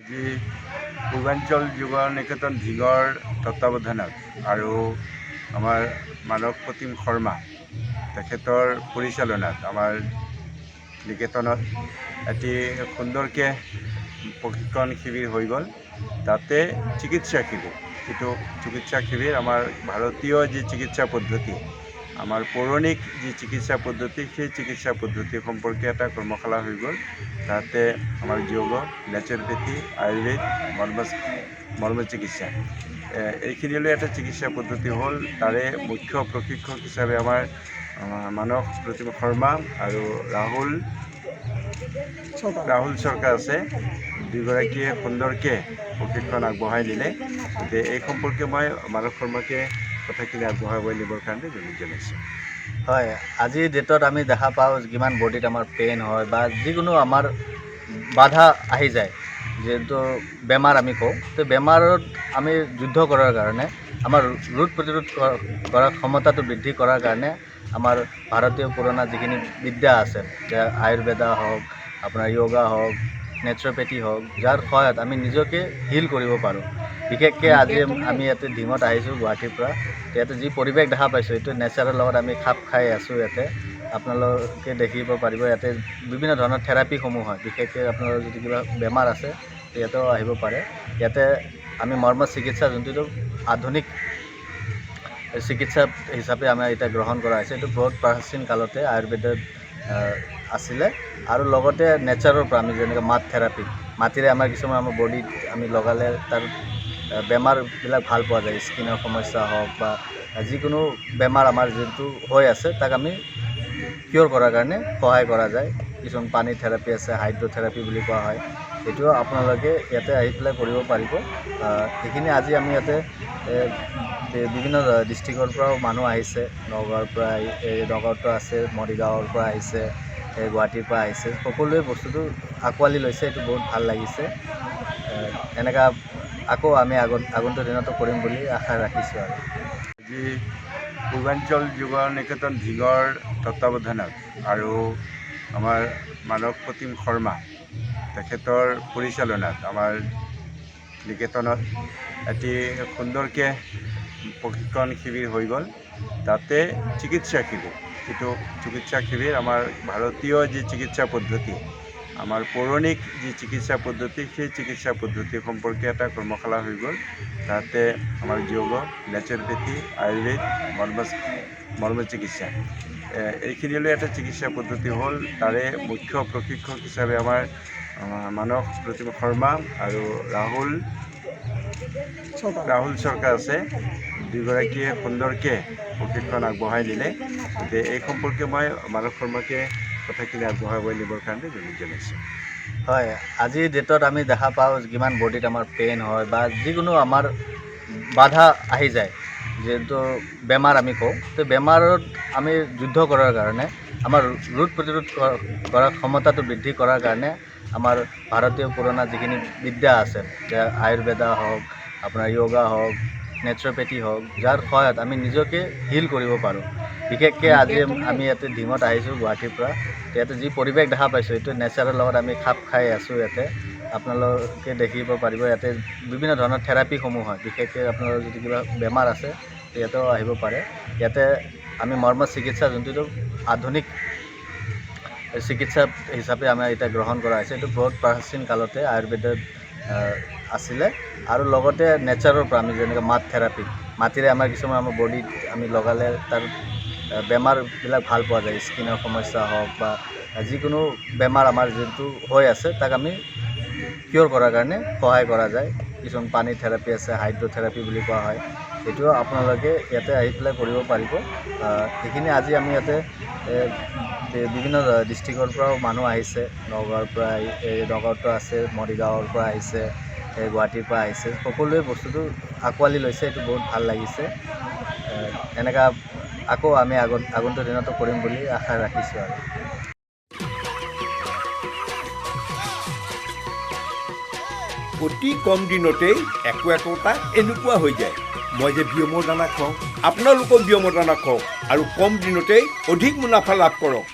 আজি পূৰ্বাঞ্চল যুৱ নিকেতন ধিঙৰ তত্বাৱধানত আৰু আমাৰ মানৱ প্ৰতিম শৰ্মা তেখেতৰ পৰিচালনাত আমাৰ নিকেতনত এটি সুন্দৰকৈ প্ৰশিক্ষণ শিবিৰ হৈ গ'ল। তাতে চিকিৎসা শিবিৰ, যিটো চিকিৎসা শিবিৰ আমাৰ ভাৰতীয় যি চিকিৎসা পদ্ধতি, আমাৰ পৌৰাণিক যি চিকিৎসা পদ্ধতি, সেই চিকিৎসা পদ্ধতি সম্পৰ্কে এটা কৰ্মশালা হৈ গ'ল। তাতে আমাৰ যোগ, নেচাৰোপেথি, আয়ুৰ্বেদ, মৰ্ম চিকিৎসা, এইখিনিলৈ এটা চিকিৎসা পদ্ধতি হ'ল। তাৰে মুখ্য প্ৰশিক্ষক হিচাপে আমাৰ মানস প্ৰতিম শৰ্মা আৰু ৰাহুল চৰকাৰ আছে। দুয়োগৰাকীয়ে সুন্দৰকৈ প্ৰশিক্ষণ আগবঢ়াই দিলে। গতিকে এই সম্পৰ্কে মই মানস শৰ্মাকে কথাখিনি আগবঢ়াই নিবৰ কাৰণে জনাইছোঁ। হয়, আজিৰ ডেটত আমি দেখা পাওঁ কিমান বডিত আমাৰ পেইন হয় বা যিকোনো আমাৰ বাধা আহি যায়, যিহেতু বেমাৰ আমি কওঁ। তো বেমাৰত আমি যুদ্ধ কৰাৰ কাৰণে, আমাৰ ৰোগ প্ৰতিৰোধ কৰাৰ ক্ষমতাটো বৃদ্ধি কৰাৰ কাৰণে আমাৰ ভাৰতীয় পুৰণা যিখিনি বিদ্যা আছে, আয়ুৰ্বেদা হওক, আপোনাৰ য়োগা হওক, নেচাৰোপেথি হওক, যাৰ সহায়ত আমি নিজকে হিল কৰিব পাৰোঁ। বিশেষকৈ আজি আমি ইয়াতে ধিঙত আহিছোঁ গুৱাহাটীৰ পৰা। ইয়াতে যি পৰিৱেশ দেখা পাইছোঁ, এইটো নেচাৰৰ লগত আমি খাপ খাই আছোঁ। ইয়াতে আপোনালোকে দেখিব পাৰিব, ইয়াতে বিভিন্ন ধৰণৰ থেৰাপিসমূহ হয়। বিশেষকৈ আপোনালোকৰ যদি কিবা বেমাৰ আছে, ইয়াতেও আহিব পাৰে। ইয়াতে আমি মৰ্ম চিকিৎসা, যোনটো আধুনিক চিকিৎসা হিচাপে আমাৰ এতিয়া গ্ৰহণ কৰা হৈছে। এইটো বহুত প্ৰাচীন কালতে আয়ুৰ্বেদত আছিলে। আৰু লগতে নেচাৰৰ পৰা আমি যেনেকৈ মাত থেৰাপি, মাটিৰে আমাৰ কিছুমান আমাৰ বডিত আমি লগালে তাৰ বেমাৰবিলাক ভাল পোৱা যায়। স্কিনৰ সমস্যা হওক বা যিকোনো বেমাৰ আমাৰ যোনটো হৈ আছে, তাক আমি কিয়ৰ কৰাৰ কাৰণে সহায় কৰা যায়। কিছুমান পানী থেৰাপি আছে, হাইড্ৰ'থেৰাপি বুলি কোৱা হয়। এইটো আপোনালোকে ইয়াতে আহি পেলাই কৰিব পাৰিব। এইখিনি আজি আমি ইয়াতে বিভিন্ন ডিষ্ট্ৰিক্টৰ পৰাও মানুহ আহিছে। নগাঁৱৰ পৰা নগাঁৱতো আছে, মৰিগাঁৱৰ পৰা আহিছে, গুৱাহাটীৰ পৰা আহিছে। সকলোৱে বস্তুটো আঁকোৱালি লৈছে। এইটো বহুত ভাল লাগিছে। এনেকুৱা আকৌ আমি আগন্তুক দিনতো কৰিম বুলি আশা ৰাখিছোঁ। আৰু আজি পূৰ্বাঞ্চল যুৱ নিকেতন ধিঙৰ তত্বাৱধানত আৰু আমাৰ মানৱ প্ৰতিম শৰ্মা তেখেতৰ পৰিচালনাত আমাৰ নিকেতনত এটি সুন্দৰকৈ প্ৰশিক্ষণ শিবিৰ হৈ গ'ল। তাতে চিকিৎসা শিবিৰ, যিটো চিকিৎসা শিবিৰ আমাৰ ভাৰতীয় যি চিকিৎসা পদ্ধতি, আমাৰ পৌৰাণিক যি চিকিৎসা পদ্ধতি, সেই চিকিৎসা পদ্ধতি সম্পৰ্কে এটা কৰ্মশালা হৈ গ'ল। তাতে আমাৰ যোগ, নেচাৰোপেথি, আয়ুৰ্বেদ, মৰ্ম চিকিৎসা, এইখিনিলৈ এটা চিকিৎসা পদ্ধতি হ'ল। তাৰে মুখ্য প্ৰশিক্ষক হিচাপে আমাৰ মানস প্ৰতিম শৰ্মা আৰু ৰাহুল চৰকাৰ আছে। দুয়োগৰাকীয়ে সুন্দৰকৈ প্ৰশিক্ষণ আগবঢ়াই দিলে। গতিকে এই সম্পৰ্কে মই মানস শৰ্মাকে কথাখিনি আগবঢ়াই নিবৰ কাৰণে জনাইছোঁ। হয়, আজিৰ ডেটত আমি দেখা পাওঁ কিমান বডিত আমাৰ পেইন হয় বা যিকোনো আমাৰ বাধা আহি যায়, যিহেতু বেমাৰ আমি কওঁ। তো বেমাৰত আমি যুদ্ধ কৰাৰ কাৰণে, আমাৰ ৰোগ প্ৰতিৰোধ কৰাৰ ক্ষমতাটো বৃদ্ধি কৰাৰ কাৰণে আমাৰ ভাৰতীয় পুৰণা যিখিনি বিদ্যা আছে, আয়ুৰ্বেদা হওক, আপোনাৰ য়োগা হওক, নেচাৰোপেথি হওক, যাৰ সহায়ত আমি নিজকে হিল কৰিব পাৰোঁ। বিশেষকৈ আজি আমি ইয়াতে ধিঙত আহিছোঁ গুৱাহাটীৰ পৰা। ইয়াতে যি পৰিৱেশ দেখা পাইছোঁ, এইটো নেচাৰৰ লগত আমি খাপ খাই আছোঁ। ইয়াতে আপোনালোকে দেখিব পাৰিব, ইয়াতে বিভিন্ন ধৰণৰ থেৰাপিসমূহ হয়। বিশেষকৈ আপোনালোকৰ যদি কিবা বেমাৰ আছে, ইয়াতেও আহিব পাৰে। ইয়াতে আমি মৰ্ম চিকিৎসা, যোনটো আধুনিক চিকিৎসা হিচাপে আমাৰ এতিয়া গ্ৰহণ কৰা হৈছে। এইটো বহুত প্ৰাচীন কালতে আয়ুৰ্বেদত আছিলে। আৰু লগতে নেচাৰৰ পৰা আমি যেনেকৈ মাত থেৰাপি, মাটিৰে আমাৰ কিছুমান আমাৰ বডিত আমি লগালে তাৰ বেমাৰবিলাক ভাল পোৱা যায়। স্কিনৰ সমস্যা হওক বা যিকোনো বেমাৰ আমাৰ যোনটো হৈ আছে, তাক আমি কিয়ৰ কৰাৰ কাৰণে সহায় কৰা যায়। কিছুমান পানী থেৰাপি আছে, হাইড্ৰ'থেৰাপি বুলি কোৱা হয়। এইটো আপোনালোকে ইয়াতে আহি পেলাই কৰিব পাৰিব। এইখিনি আজি আমি ইয়াতে বিভিন্ন ডিষ্ট্ৰিক্টৰ পৰাও মানুহ আহিছে। নগাঁৱৰ পৰা নগাঁৱতো আছে, মৰিগাঁৱৰ পৰা আহিছে, গুৱাহাটীৰ পৰা আহিছে। সকলোৱে বস্তুটো আঁকোৱালি লৈছে। এইটো বহুত ভাল লাগিছে। এনেকুৱা আকৌ আমি আগন্তুক দিনতো কৰিম বুলি আশা ৰাখিছোঁ। আৰু অতি কম দিনতেই একোটা এনেকুৱা হৈ যায়। মই যে বিয়মৰ দানা খাওঁ, আপোনালোকেও বিয়মৰ দানা খাওক আৰু কম দিনতেই অধিক মুনাফা লাভ কৰক।